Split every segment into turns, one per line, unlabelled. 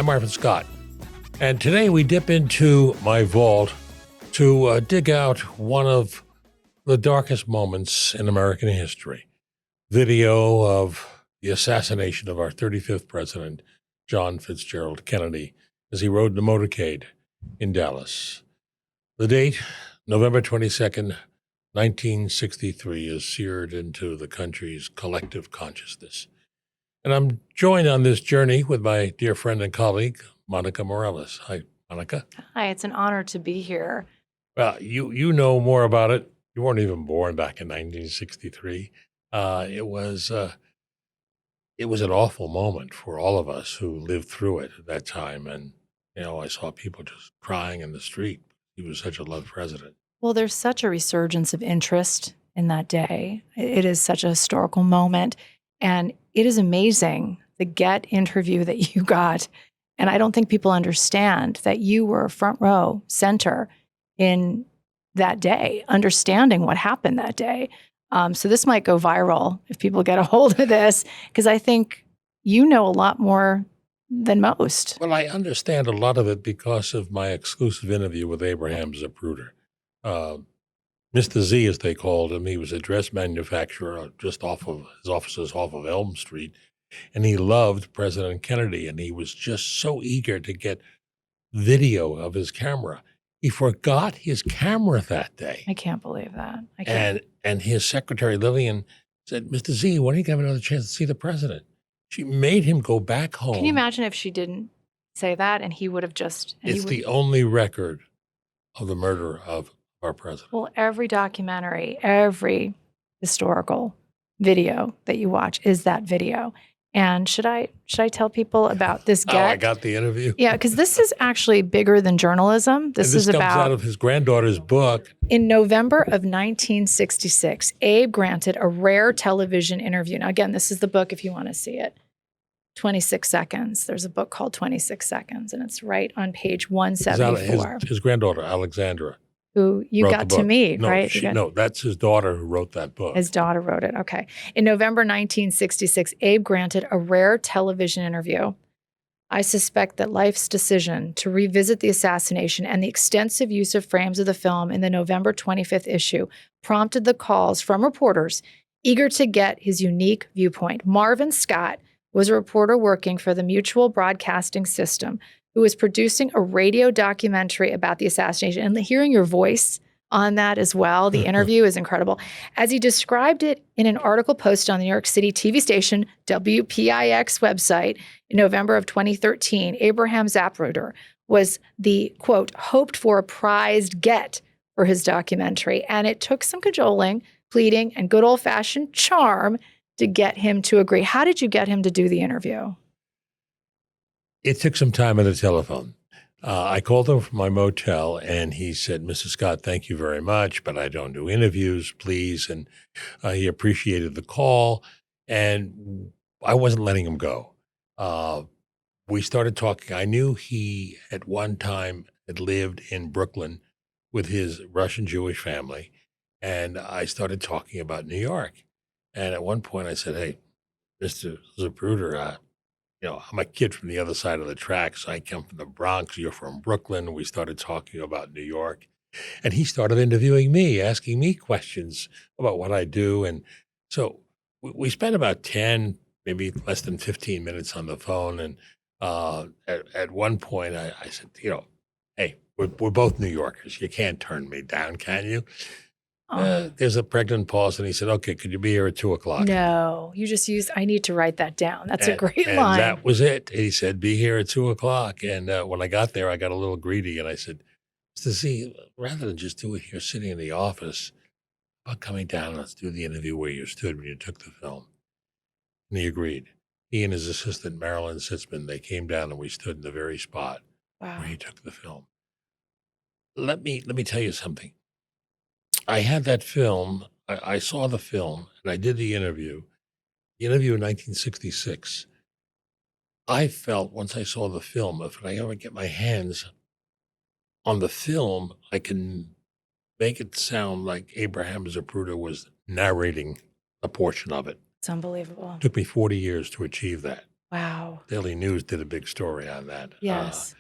I'm Marvin Scott, and today we dip into my vault to dig out one of the darkest moments in American history. Video of the assassination of our 35th president, John Fitzgerald Kennedy, as he rode the motorcade in Dallas. The date, November 22nd, 1963, is seared into the country's collective consciousness. And I'm joined on this journey with my dear friend and colleague, Monica Morales. Hi, Monica.
Hi, it's an honor to be here.
Well, you know more about it. You weren't even born back in 1963. It was an awful moment for all of us who lived through it at that time. And, I saw people just crying in the street. He was such a loved president.
Well, there's such a resurgence of interest in that day. It is such a historical moment. And it is amazing, the Get interview that you got. And I don't think people understand that you were front row center in that day, understanding what happened that day. So this might go viral if people get a hold of this, because I think you know a lot more than most.
Well, I understand a lot of it because of my exclusive interview with Abraham Zapruder. Mr. Z, as they called him, he was a dress manufacturer just off of his offices off of Elm Street. And he loved President Kennedy, and he was just so eager to get video of his camera. He forgot his camera that day.
I can't believe that. I can't.
And his secretary, Lillian, said, Mr. Z, when are you going to have another chance to see the president? She made him go back home.
Can you imagine if she didn't say that and he would have just...
It's the only record of the murder of our president.
Well, every documentary, every historical video that you watch is that video. And should I tell people about this Get?
Oh, I got the interview.
Yeah, because this is actually bigger than journalism. This
comes
about
out of his granddaughter's book.
In November of 1966, Abe granted a rare television interview. Now, again, this is the book if you want to see it. 26 Seconds. There's a book called 26 Seconds, and it's right on page 174.
His granddaughter, Alexandra,
who you got to meet,
no,
right?
That's his daughter who wrote that book.
His daughter wrote it. Okay. In November 1966, Abe granted a rare television interview. I suspect that life's decision to revisit the assassination and the extensive use of frames of the film in the November 25th issue prompted the calls from reporters eager to get his unique viewpoint. Marvin Scott was a reporter working for the Mutual Broadcasting System who was producing a radio documentary about the assassination. And hearing your voice on that as well, the interview is incredible. As he described it in an article posted on the New York City TV station WPIX website in November of 2013, Abraham Zapruder was the, quote, hoped for prized get for his documentary. And it took some cajoling, pleading, and good old-fashioned charm to get him to agree. How did you get him to do the interview?
It took some time on the telephone. I called him from my motel, and he said, Mrs. Scott, thank you very much, but I don't do interviews, please. And he appreciated the call, and I wasn't letting him go. We started talking. I knew he, at one time, had lived in Brooklyn with his Russian Jewish family, and I started talking about New York. And at one point, I said, hey, Mr. Zapruder, I'm a kid from the other side of the tracks. I come from the Bronx. You're from Brooklyn. We started talking about New York. And he started interviewing me, asking me questions about what I do. And so we spent about 10, maybe less than 15 minutes on the phone. And at one point, I said, hey, we're both New Yorkers. You can't turn me down, can you? There's a pregnant pause, and he said, okay, could you be here at 2:00?
No, you just used, I need to write that down. That's a great line.
That was it. He said, be here at 2:00. And when I got there, I got a little greedy, and I said, Mr. Z, rather than just do it here sitting in the office, how about coming down, let's do the interview where you stood when you took the film. And he agreed. He and his assistant, Marilyn Sitzman, they came down, and we stood in the very spot where he took the film. Let me tell you something. I had that film, I saw the film, and I did the interview in 1966. I felt once I saw the film, if I ever get my hands on the film, I can make it sound like Abraham Zapruder was narrating a portion of it.
It's unbelievable.
It took me 40 years to achieve that.
Wow.
Daily News did a big story on that.
Yes.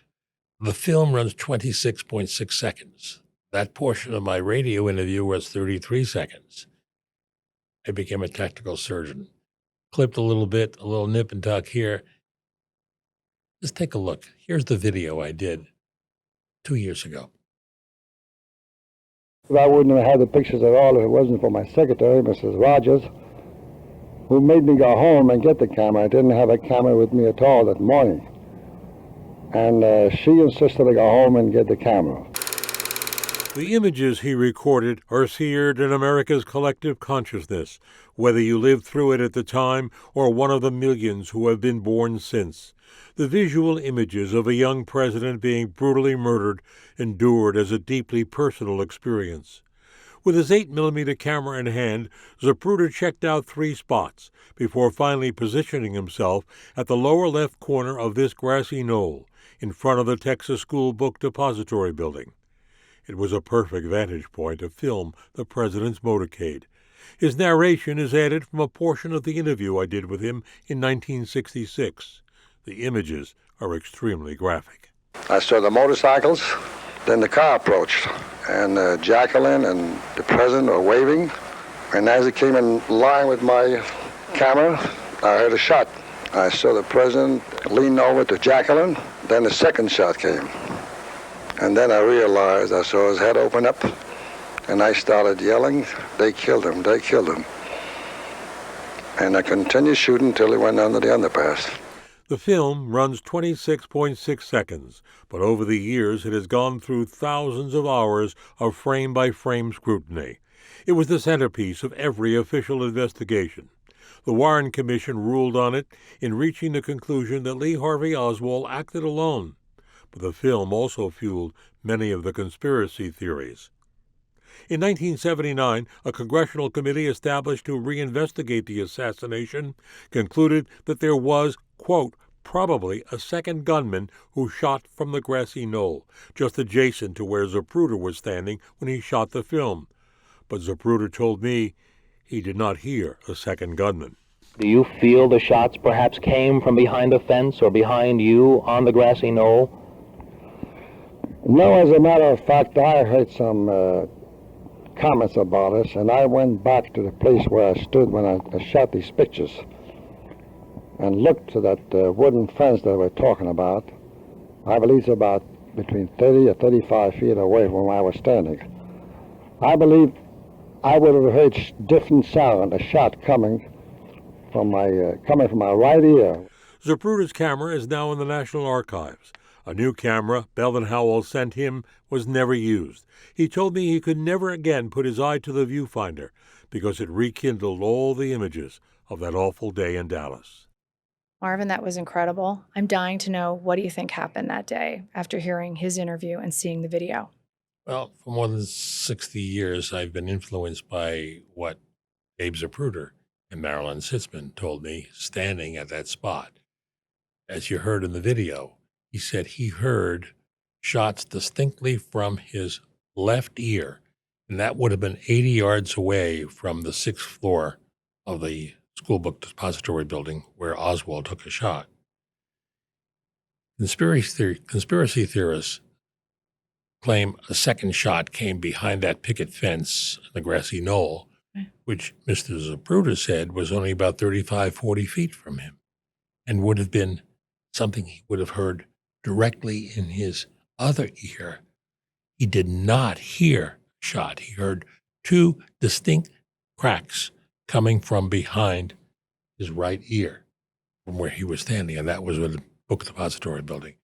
The film runs 26.6 seconds. That portion of my radio interview was 33 seconds. I became a technical surgeon. Clipped a little bit, a little nip and tuck here. Just take a look. Here's the video I did 2 years ago.
I wouldn't have had the pictures at all if it wasn't for my secretary, Mrs. Rogers, who made me go home and get the camera. I didn't have a camera with me at all that morning. And she insisted I go home and get the camera.
The images he recorded are seared in America's collective consciousness, whether you lived through it at the time or one of the millions who have been born since. The visual images of a young president being brutally murdered endured as a deeply personal experience. With his 8mm camera in hand, Zapruder checked out 3 spots before finally positioning himself at the lower left corner of this grassy knoll, in front of the Texas School Book Depository building. It was a perfect vantage point to film the president's motorcade. His narration is added from a portion of the interview I did with him in 1966. The images are extremely graphic.
I saw the motorcycles, then the car approached, and Jacqueline and the president were waving. And as it came in line with my camera, I heard a shot. I saw the president lean over to Jacqueline, then the second shot came. And then I realized, I saw his head open up, and I started yelling, "They killed him, they killed him." And I continued shooting until he went under the underpass.
The film runs 26.6 seconds, but over the years it has gone through thousands of hours of frame-by-frame scrutiny. It was the centerpiece of every official investigation. The Warren Commission ruled on it in reaching the conclusion that Lee Harvey Oswald acted alone. But the film also fueled many of the conspiracy theories. In 1979, a congressional committee established to reinvestigate the assassination concluded that there was, quote, probably a second gunman who shot from the grassy knoll, just adjacent to where Zapruder was standing when he shot the film. But Zapruder told me he did not hear a second gunman.
Do you feel the shots perhaps came from behind the fence or behind you on the grassy knoll?
No, as a matter of fact, I heard some comments about us, and I went back to the place where I stood when I shot these pictures and looked to that wooden fence that we're talking about. I believe it's about between 30 or 35 feet away from where I was standing. I believe I would have heard different sound, a shot coming from my right ear.
Zapruder's camera is now in the National Archives. A new camera Bell and Howell sent him was never used. He told me he could never again put his eye to the viewfinder because it rekindled all the images of that awful day in Dallas.
Marvin, that was incredible. I'm dying to know, what do you think happened that day after hearing his interview and seeing the video?
Well, for more than 60 years, I've been influenced by what Abe Zapruder and Marilyn Sitzman told me standing at that spot. As you heard in the video, he said he heard shots distinctly from his left ear, and that would have been 80 yards away from the 6th floor of the School Book Depository building where Oswald took a shot. Conspiracy theorists claim a second shot came behind that picket fence in the grassy knoll, which Mr. Zapruder said was only about 35, 40 feet from him, and would have been something he would have heard directly in his other ear. He did not hear a shot. He heard 2 distinct cracks coming from behind his right ear from where he was standing, and that was with the Book Depository building.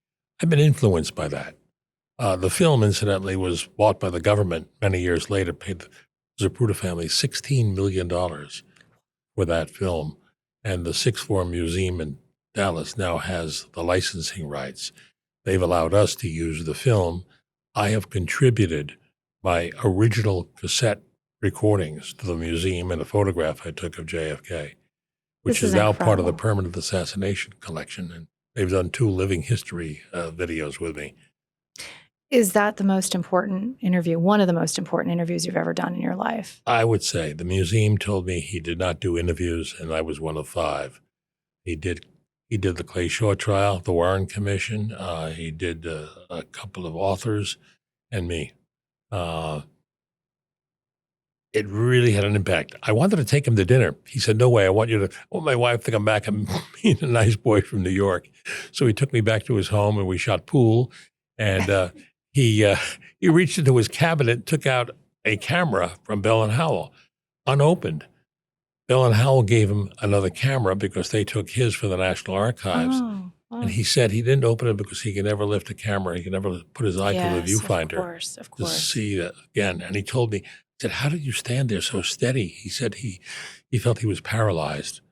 I've been influenced by that. The film, incidentally, was bought by the government many years later, paid the Zapruder family $16 million for that film, and the 6th Floor Museum in Dallas now has the licensing rights. They've allowed us to use the film. I have contributed my original cassette recordings to the museum and a photograph I took of JFK, which is now part of the permanent assassination collection. And they've done 2 living history videos with me.
Is that the most important interview, one of the most important interviews you've ever done in your life?
I would say. The museum told me he did not do interviews, and I was one of 5. He did He did the Clay Shaw trial, the Warren Commission. He did a couple of authors and me. It really had an impact. I wanted to take him to dinner. He said, no way, I want my wife to come back and meet a nice boy from New York. So he took me back to his home and we shot pool. And he reached into his cabinet, took out a camera from Bell and Howell, unopened. Bell and Howell gave him another camera because they took his for the National Archives.
Oh, wow.
And he said he didn't open it because he could never lift a camera. He could never put his eye to the viewfinder
of
to
course.
see that again. And he told me, he said, how did you stand there so steady? He said he felt he was paralyzed.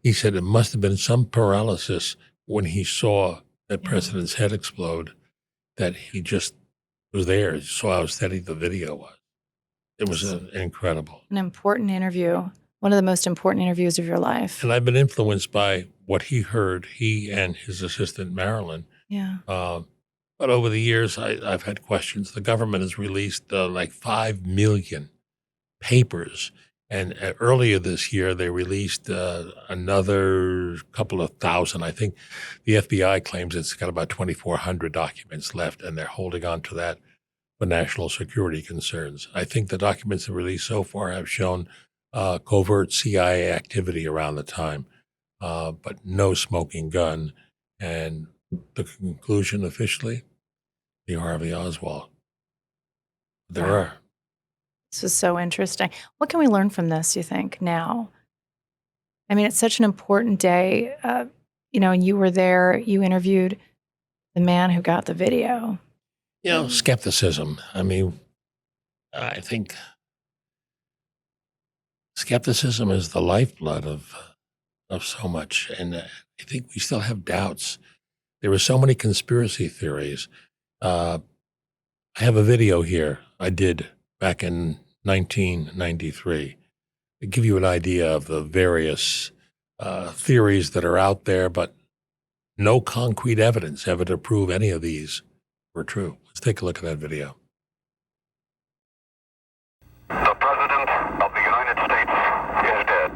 He said it must have been some paralysis when he saw that president's head explode, that he just was there. He saw how steady the video was. It was incredible.
An important interview. One of the most important interviews of your life.
And I've been influenced by what he heard, he and his assistant, Marilyn.
Yeah.
But over the years, I've had questions. The government has released like 5 million papers. And earlier this year, they released another couple of thousand. I think the FBI claims it's got about 2,400 documents left, and they're holding on to that for national security concerns. I think the documents that released so far have shown covert CIA activity around the time, but no smoking gun. And the conclusion officially, Lee Harvey Oswald. There are.
This is so interesting. What can we learn from this, you think, now? I mean, it's such an important day, and you were there, you interviewed the man who got the video.
Skepticism. I mean, I think skepticism is the lifeblood of so much. And I think we still have doubts. There were so many conspiracy theories. I have a video here I did back in 1993 to give you an idea of the various theories that are out there, but no concrete evidence ever to prove any of these were true. Let's take a look at that video.
The President of the United States is dead.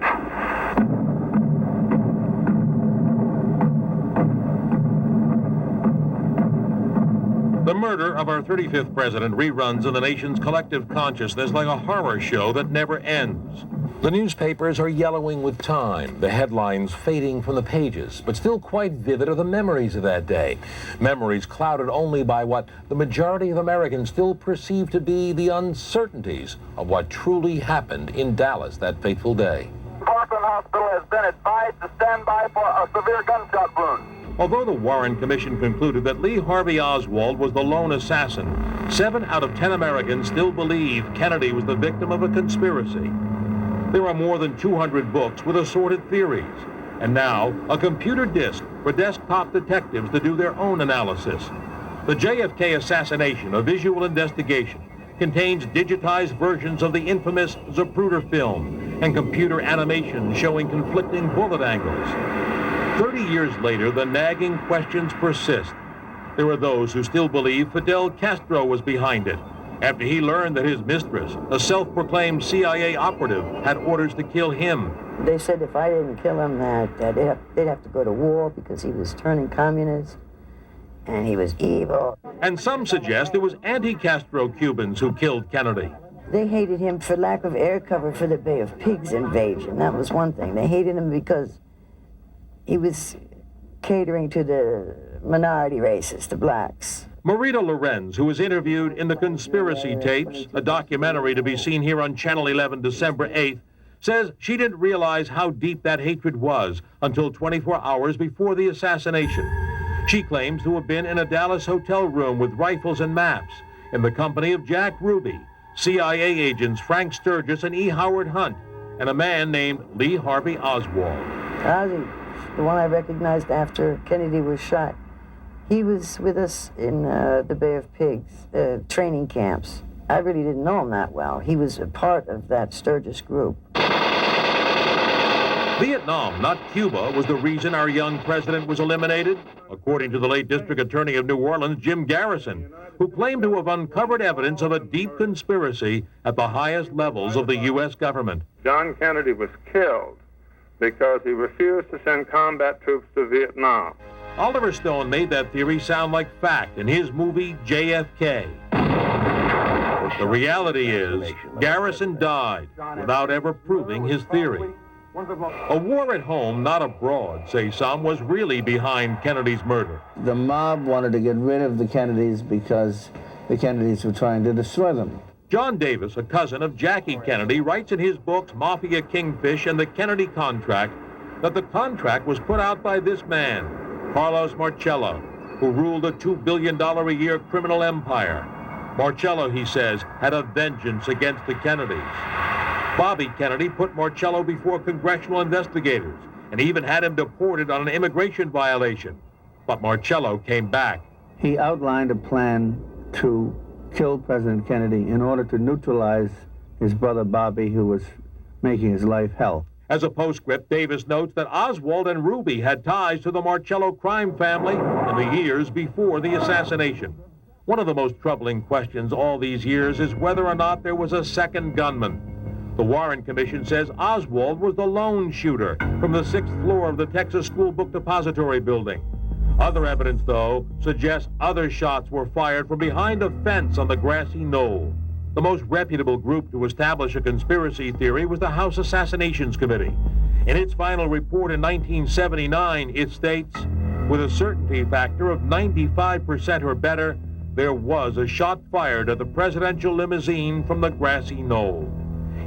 The murder of our 35th president reruns in the nation's collective consciousness like a horror show that never ends. The newspapers are yellowing with time, the headlines fading from the pages, but still quite vivid are the memories of that day. Memories clouded only by what the majority of Americans still perceive to be the uncertainties of what truly happened in Dallas that fateful day.
Parkland Hospital has been advised to stand by for a severe gunshot wound.
Although the Warren Commission concluded that Lee Harvey Oswald was the lone assassin, 7 out of 10 Americans still believe Kennedy was the victim of a conspiracy. There are more than 200 books with assorted theories, and now a computer disk for desktop detectives to do their own analysis. The JFK Assassination, a visual investigation, contains digitized versions of the infamous Zapruder film and computer animation showing conflicting bullet angles. 30 years later, the nagging questions persist. There are those who still believe Fidel Castro was behind it, after he learned that his mistress, a self-proclaimed CIA operative, had orders to kill him.
They said if I didn't kill him, that they'd have to go to war because he was turning communist and he was evil.
And some suggest it was anti-Castro Cubans who killed Kennedy.
They hated him for lack of air cover for the Bay of Pigs invasion. That was one thing. They hated him because he was catering to the minority races, the blacks.
Marita Lorenz, who was interviewed in the Conspiracy Tapes, a documentary to be seen here on Channel 11 December 8th, says she didn't realize how deep that hatred was until 24 hours before the assassination. She claims to have been in a Dallas hotel room with rifles and maps in the company of Jack Ruby, CIA agents Frank Sturgis and E. Howard Hunt, and a man named Lee Harvey Oswald.
Ozzy, the one I recognized after Kennedy was shot, he was with us in the Bay of Pigs training camps. I really didn't know him that well. He was a part of that Sturgis group.
Vietnam, not Cuba, was the reason our young president was eliminated, according to the late District Attorney of New Orleans, Jim Garrison, who claimed to have uncovered evidence of a deep conspiracy at the highest levels of the U.S. government.
John Kennedy was killed because he refused to send combat troops to Vietnam.
Oliver Stone made that theory sound like fact in his movie JFK. The reality is, Garrison died without ever proving his theory. A war at home, not abroad, say some, was really behind Kennedy's murder.
The mob wanted to get rid of the Kennedys because the Kennedys were trying to destroy them.
John Davis, a cousin of Jackie Kennedy, writes in his books Mafia Kingfish and the Kennedy Contract that the contract was put out by this man, Carlos Marcello, who ruled a $2 billion a year criminal empire. Marcello, he says, had a vengeance against the Kennedys. Bobby Kennedy put Marcello before congressional investigators and even had him deported on an immigration violation. But Marcello came back.
He outlined a plan to kill President Kennedy in order to neutralize his brother Bobby, who was making his life hell.
As a postscript, Davis notes that Oswald and Ruby had ties to the Marcello crime family in the years before the assassination. One of the most troubling questions all these years is whether or not there was a second gunman. The Warren Commission says Oswald was the lone shooter from the 6th floor of the Texas School Book Depository building. Other evidence, though, suggests other shots were fired from behind a fence on the grassy knoll. The most reputable group to establish a conspiracy theory was the House Assassinations Committee. In its final report in 1979, it states, with a certainty factor of 95% or better, there was a shot fired at the presidential limousine from the grassy knoll.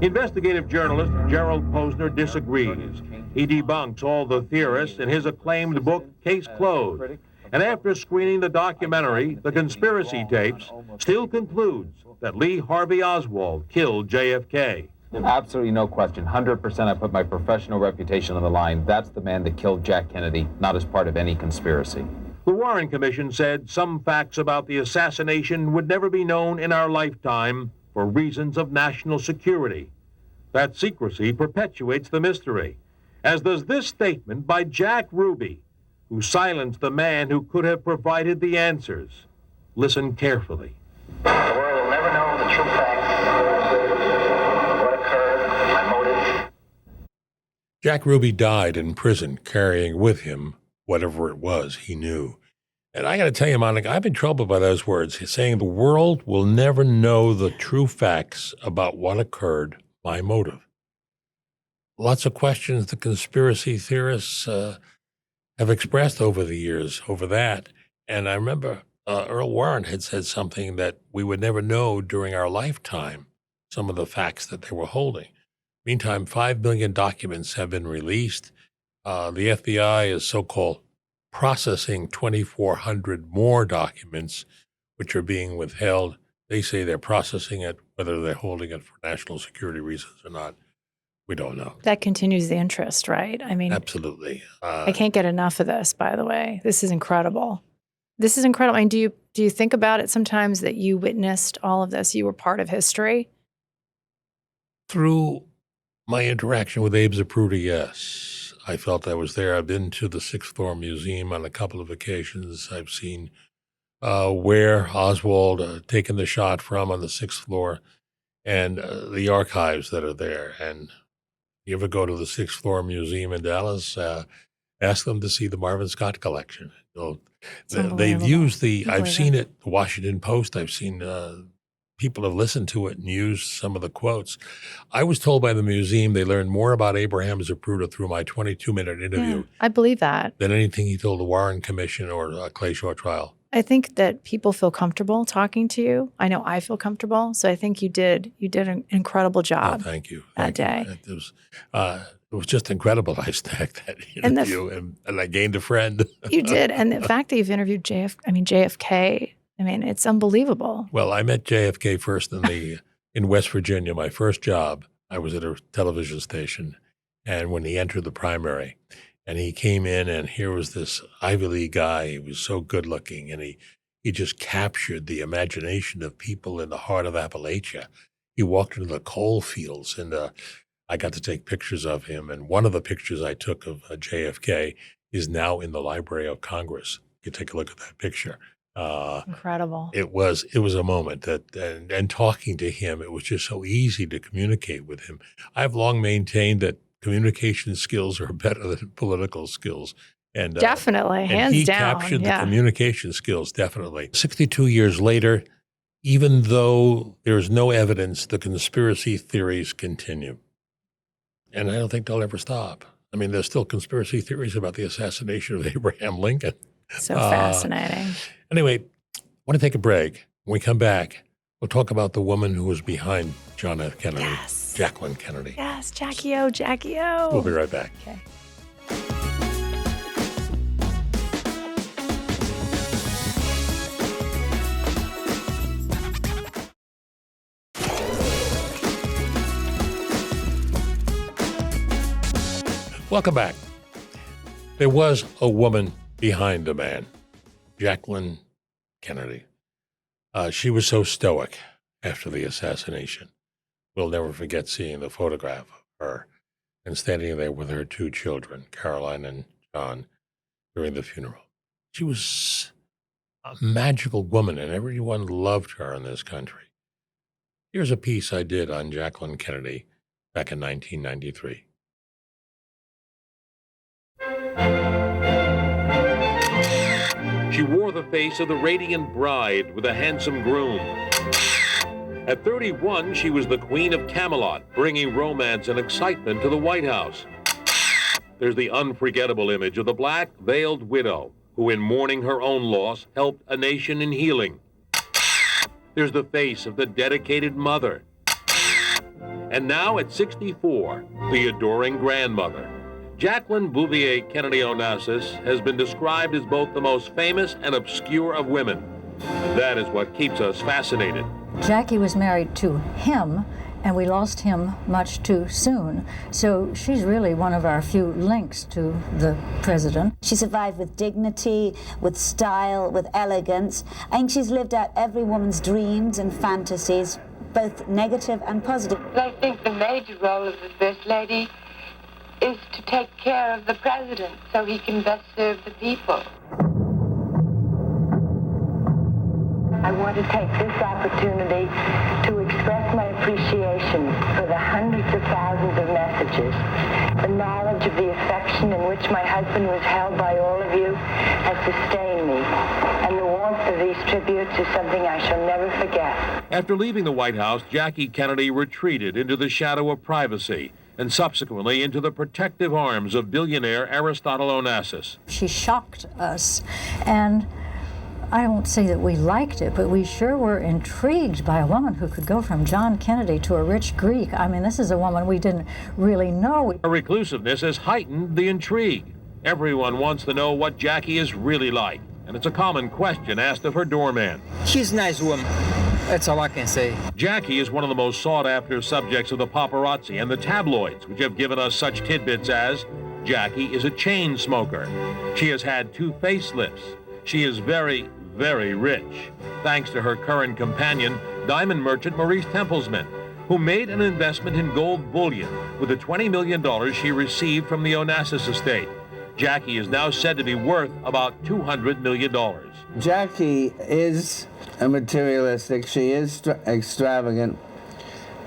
Investigative journalist Gerald Posner disagrees. He debunks all the theorists in his acclaimed book, Case Closed. And after screening the documentary, The Conspiracy Tapes, still concludes that Lee Harvey Oswald killed JFK.
Absolutely no question. 100% I put my professional reputation on the line. That's the man that killed Jack Kennedy, not as part of any conspiracy.
The Warren Commission said some facts about the assassination would never be known in our lifetime for reasons of national security. That secrecy perpetuates the mystery, as does this statement by Jack Ruby, who silenced the man who could have provided the answers. Listen carefully.
The world will never know the true facts, what occurred, my motives.
Jack Ruby died in prison carrying with him whatever it was he knew. And I got to tell you, Monica, I've been troubled by those words. He's saying the world will never know the true facts about what occurred, my motive. Lots of questions the conspiracy theorists have expressed over the years over that. And I remember Earl Warren had said something that we would never know during our lifetime, some of the facts that they were holding. Meantime, 5 million documents have been released. The FBI is so-called processing 2,400 more documents, which are being withheld. They say they're processing it, whether they're holding it for national security reasons or not, we don't know.
That continues the interest, right? I mean,
Absolutely.
I can't get enough of this, by the way. This is incredible. This is incredible. I mean, do you think about it sometimes that you witnessed all of this? You were part of history?
Through my interaction with Abe Zapruder, yes. I felt I was there. I've been to the 6th Floor Museum on a couple of occasions. I've seen where Oswald taken the shot from on the 6th floor and the archives that are there. And you ever go to the 6th Floor Museum in Dallas, ask them to see the Marvin Scott collection. They've used I've seen it, the Washington Post, I've seen people have listened to it and used some of the quotes. I was told by the museum they learned more about Abraham Zapruder through my 22-minute interview.
Yeah, I believe that.
Than anything he told the Warren Commission or Clay Shaw trial.
I think that people feel comfortable talking to you. I know I feel comfortable. So I think you did an incredible job.
Thank you.
That day.
It was just incredible. I stacked that interview and I gained a friend.
You did. And the fact that you've interviewed JFK, I mean, it's unbelievable.
Well, I met JFK first in West Virginia. My first job, I was at a television station. And when he entered the primary, and he came in, and here was this Ivy League guy. He was so good looking, and he just captured the imagination of people in the heart of Appalachia. He walked into the coal fields, and I got to take pictures of him. And one of the pictures I took of JFK is now in the Library of Congress. You take a look at that picture.
Incredible.
It was a moment and talking to him, it was just so easy to communicate with him. I've long maintained that communication skills are better than political skills. And
Definitely,
and
hands
he
down.
captured the
Yeah.
communication skills, definitely. 62 years later, even though there's no evidence, the conspiracy theories continue. And I don't think they'll ever stop. I mean, there's still conspiracy theories about the assassination of Abraham Lincoln.
So fascinating.
Anyway, I want to take a break. When we come back, we'll talk about the woman who was behind John F. Kennedy,
Yes.
Jacqueline Kennedy.
Yes, Jackie O, Jackie O.
We'll be right back.
Okay.
Welcome back. There was a woman behind the man, Jacqueline Kennedy. She was so stoic after the assassination. We'll never forget seeing the photograph of her and standing there with her two children, Caroline and John, during the funeral. She was a magical woman, and everyone loved her in this country. Here's a piece I did on Jacqueline Kennedy back in 1993.
She wore the face of the radiant bride with a handsome groom. At 31, she was the Queen of Camelot, bringing romance and excitement to the White House. There's the unforgettable image of the black veiled widow, who in mourning her own loss helped a nation in healing. There's the face of the dedicated mother. And now at 64, the adoring grandmother. Jacqueline Bouvier Kennedy Onassis has been described as both the most famous and obscure of women. That is what keeps us fascinated.
Jackie was married to him, and we lost him much too soon. So she's really one of our few links to the president.
She survived with dignity, with style, with elegance. I think she's lived out every woman's dreams and fantasies, both negative and positive.
I think the major role of the First Lady is to take care of the president so he can best serve the people. I want to take this opportunity to express my appreciation for the hundreds of thousands of messages. The knowledge of the affection in which my husband was held by all of you has sustained me, and the warmth of these tributes is something I shall never forget.
After leaving the White House, Jackie Kennedy retreated into the shadow of privacy and subsequently into the protective arms of billionaire Aristotle Onassis.
She shocked us, and I won't say that we liked it, but we sure were intrigued by a woman who could go from John Kennedy to a rich Greek. I mean, this is a woman we didn't really know.
Her reclusiveness has heightened the intrigue. Everyone wants to know what Jackie is really like, and it's a common question asked of her doorman.
She's a nice woman. That's all I can say.
Jackie is one of the most sought-after subjects of the paparazzi and the tabloids, which have given us such tidbits as, Jackie is a chain smoker. She has had 2 facelifts. She is very, very rich, thanks to her current companion, diamond merchant Maurice Templesman, who made an investment in gold bullion with the $20 million she received from the Onassis estate. Jackie is now said to be worth about $200 million.
Jackie is a materialistic. She is extravagant.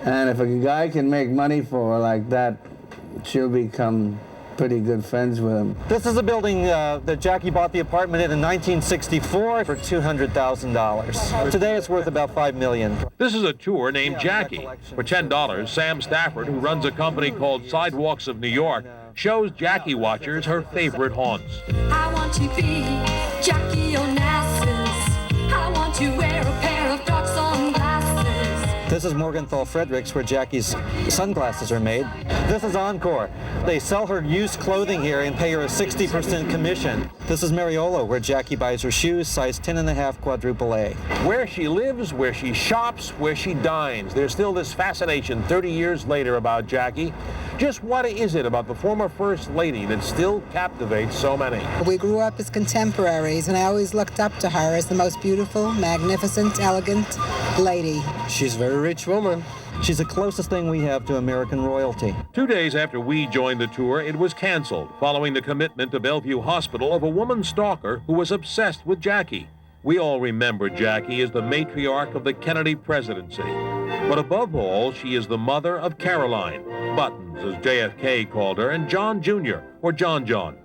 And if a guy can make money for her like that, she'll become pretty good friends with him.
This is a building that Jackie bought the apartment in 1964 for $200,000. Today it's worth about $5 million.
This is a tour named Jackie. For $10, Sam Stafford, who runs a company called Sidewalks of New York, shows Jackie watchers her favorite haunts.
I want to be Jackie Onassis. I want to wear a pair of dark sunglasses.
This is Morgenthau Fredericks, where Jackie's sunglasses are made. This is Encore. They sell her used clothing here and pay her a 60% commission. This is Mariolo, where Jackie buys her shoes, size 10.5 quadruple A.
Where she lives, where she shops, where she dines. There's still this fascination 30 years later about Jackie. Just what is it about the former First Lady that still captivates so many?
We grew up as contemporaries, and I always looked up to her as the most beautiful, magnificent, elegant lady.
She's a very rich woman. She's the closest thing we have to American royalty.
2 days after we joined the tour, it was canceled, following the commitment to Bellevue Hospital of a woman stalker who was obsessed with Jackie. We all remember Jackie as the matriarch of the Kennedy presidency. But above all, she is the mother of Caroline, Buttons, as JFK called her, and John Jr., or John John.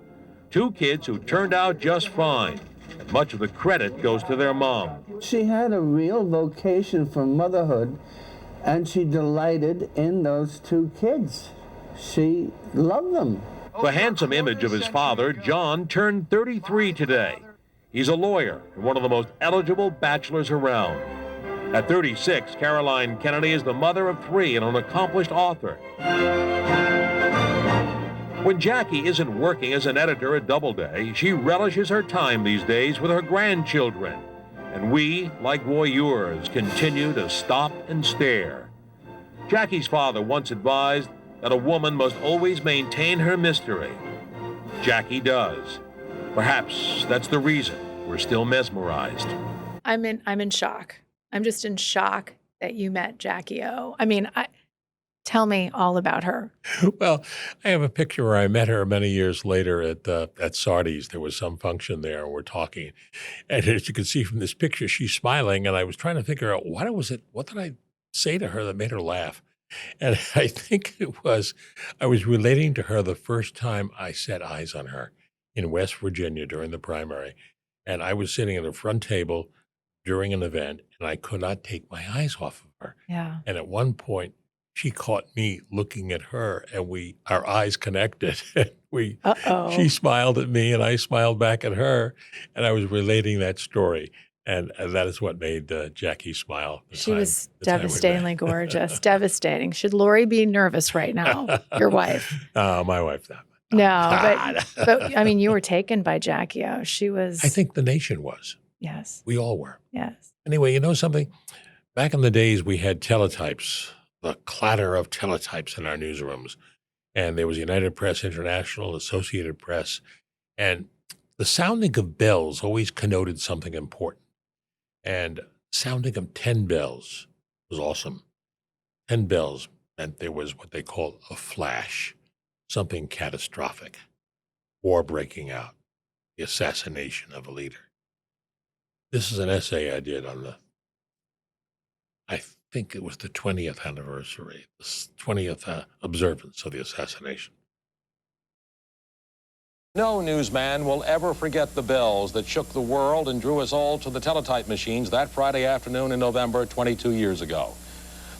2 kids who turned out just fine. And much of the credit goes to their mom.
She had a real vocation for motherhood, and she delighted in those 2 kids. She loved them.
The handsome image of his father, John, turned 33 today. He's a lawyer and one of the most eligible bachelors around. At 36, Caroline Kennedy is the mother of 3 and an accomplished author. When Jackie isn't working as an editor at Doubleday, she relishes her time these days with her grandchildren. And we, like voyeurs, continue to stop and stare. Jackie's father once advised that a woman must always maintain her mystery. Jackie does. Perhaps that's the reason we're still mesmerized.
I'm in shock. I'm just in shock that you met Jackie O. I mean, tell me all about her.
Well, I have a picture where I met her many years later at Sardi's. There was some function there, and we're talking. And as you can see from this picture, she's smiling, and I was trying to figure out what did I say to her that made her laugh? And I think I was relating to her the first time I set eyes on her in West Virginia during the primary. And I was sitting at the front table during an event, and I could not take my eyes off of her.
Yeah.
And at one point, she caught me looking at her, and our eyes connected. She smiled at me, and I smiled back at her, and I was relating that story. And that is what made Jackie smile.
She was devastatingly gorgeous, devastating. Should Lori be nervous right now, your wife?
My wife, not.
No, but I mean, you were taken by Jackie O. She was.
I think the nation was.
Yes.
We all were.
Yes.
Anyway, you know something? Back in the days, we had teletypes, the clatter of teletypes in our newsrooms. And there was United Press International, Associated Press. And the sounding of bells always connoted something important. And sounding of 10 bells was awesome. 10 bells meant there was what they call a flash, something catastrophic, war breaking out, the assassination of a leader. This is an essay I did on I think it was the 20th anniversary, the 20th observance of the assassination.
No newsman will ever forget the bells that shook the world and drew us all to the teletype machines that Friday afternoon in November 22 years ago.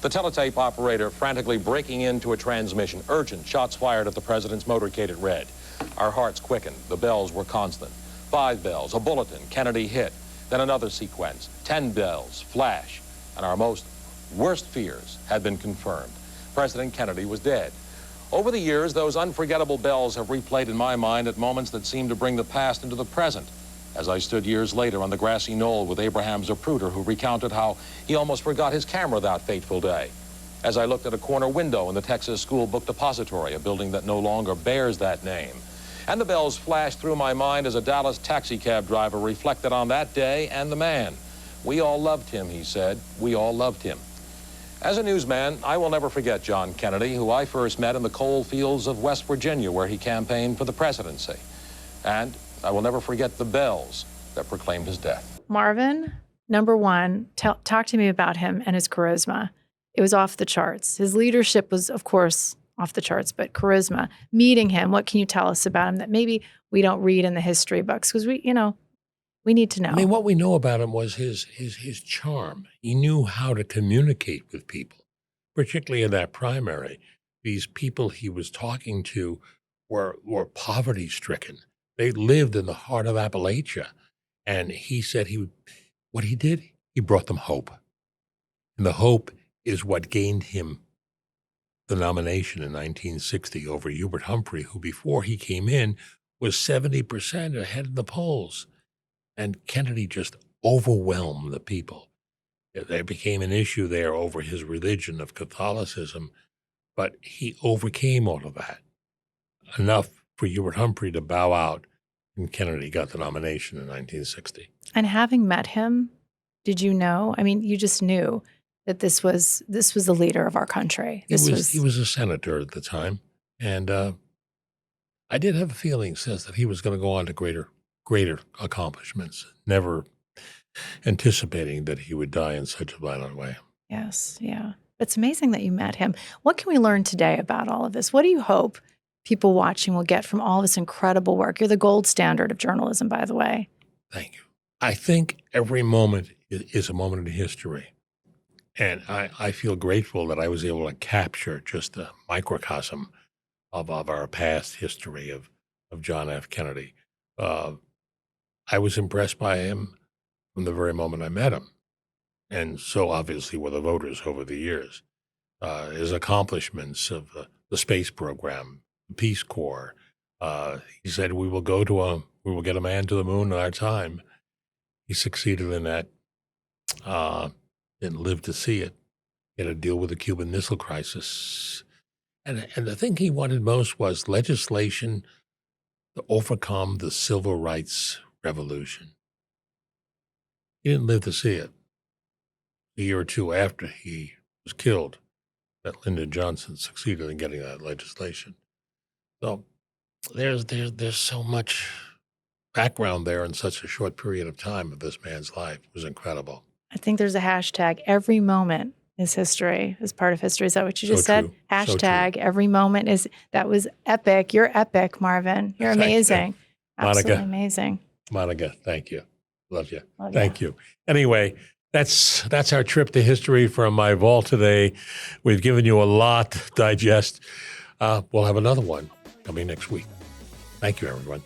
The teletape operator frantically breaking into a transmission. Urgent, shots fired at the president's motorcade at red. Our hearts quickened. The bells were constant. 5 bells, a bulletin, Kennedy hit. Then another sequence, 10 bells, flash. And our most worst fears had been confirmed. President Kennedy was dead. Over the years, those unforgettable bells have replayed in my mind at moments that seem to bring the past into the present. As I stood years later on the grassy knoll with Abraham Zapruder, who recounted how he almost forgot his camera that fateful day. As I looked at a corner window in the Texas School Book Depository, a building that no longer bears that name. And the bells flashed through my mind as a Dallas taxi cab driver reflected on that day and the man. We all loved him, he said. We all loved him. As a newsman, I will never forget John Kennedy, who I first met in the coal fields of West Virginia, where he campaigned for the presidency. And I will never forget the bells that proclaimed his death.
Marvin, number one, talk to me about him and his charisma. It was off the charts. His leadership was, of course, off the charts, but charisma. Meeting him, what can you tell us about him that maybe we don't read in the history books? Because we need to know.
I mean, what we know about him was his charm. He knew how to communicate with people, particularly in that primary. These people he was talking to were poverty-stricken. They lived in the heart of Appalachia. And he said what he did, he brought them hope. And the hope is what gained him the nomination in 1960 over Hubert Humphrey, who before he came in was 70% ahead in the polls. And Kennedy just overwhelmed the people. There became an issue there over his religion of Catholicism, but he overcame all of that. Enough for Hubert Humphrey to bow out, and Kennedy got the nomination in 1960.
And having met him, did you know? I mean, you just knew that this was the leader of our country.
He was a senator at the time, and I did have a feeling since that he was going to go on to greater accomplishments, never anticipating that he would die in such a violent way.
Yes, yeah. It's amazing that you met him. What can we learn today about all of this? What do you hope people watching will get from all this incredible work? You're the gold standard of journalism, by the way.
Thank you. I think every moment is a moment in history. And I feel grateful that I was able to capture just a microcosm of our past history of John F. Kennedy. I was impressed by him from the very moment I met him. And so obviously were the voters over the years. His accomplishments of the space program, the Peace Corps. He said, we will get a man to the moon in our time. He succeeded in that, didn't live to see it. He had to deal with the Cuban Missile Crisis. And the thing he wanted most was legislation to overcome the civil rights revolution. He didn't live to see it. A year or two after he was killed, that Lyndon Johnson succeeded in getting that legislation. So there's so much background there in such a short period of time of this man's life. It was incredible.
I think there's a hashtag, every moment is history, is part of history. Is that what you just said?
True.
Hashtag, every moment is, that was epic. You're epic, Marvin. You're amazing. Absolutely
Monica.
Amazing.
Monica, thank you. Love you.
Love
Thank you. Anyway, that's our trip to history from my vault today. We've given you a lot to digest. We'll have another one coming next week. Thank you, everyone.